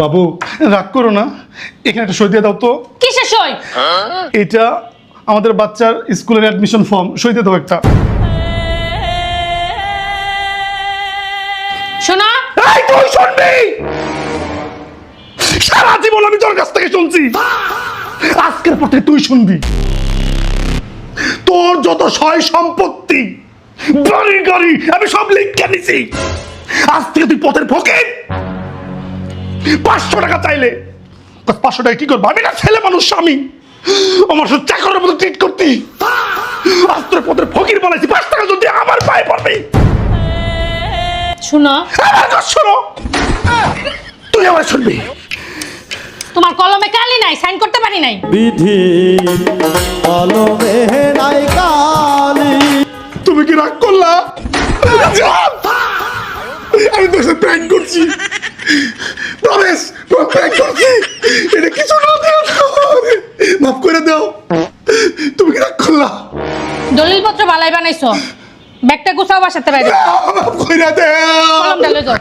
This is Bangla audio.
বাবু রাগ করো না, এখানে একটা সই দিয়ে দাও তো। কিসের সই? এটা আমাদের বাচ্চার স্কুলের অ্যাডমিশন ফর্ম, সই দিয়ে দাও একটা। শোনো, এই তুই শুনবি? সারা জীবন আমি তোর কাছ থেকে শুনছি, আজকের পর থেকে তুই শুনবি। তোর যত সয় সম্পত্তি বাড়ি গাড়ি আমি সব লিখে নিছি। আজ থেকে তুই পথের ফকির। 500 টাকা চাইলে 500 টাকা কি করবো? আমি না ছেলে মানুষ, স্বামী, আমার সাথে চাকরের মতো ট্রিট করতি। আজ তোর পথের ফকির বানাইছি, 5 টাকা যদি আমার পায়ে পড়বে। শোনো, আমার কথা শোনো, তুই আমার শুনবি। তোমার কলমে কালি নাই, সাইন করতে পারি নাই। বিধি কলমে নাই কালি। তুমি কি রাগ করলা? আমি তোর সাথে প্র্যাঙ্ক করছি, প্রমেশ, প্র্যাঙ্ক করছি। এটা কিছু না, মাফ করে দাও। তুমি কি রাগ করলা? দলিলপত্র বালাই বানাইছো, ব্যাগটা গুছাও, বাসাতে বাইরে মাফ করে দাও। কলম ডালে যাও।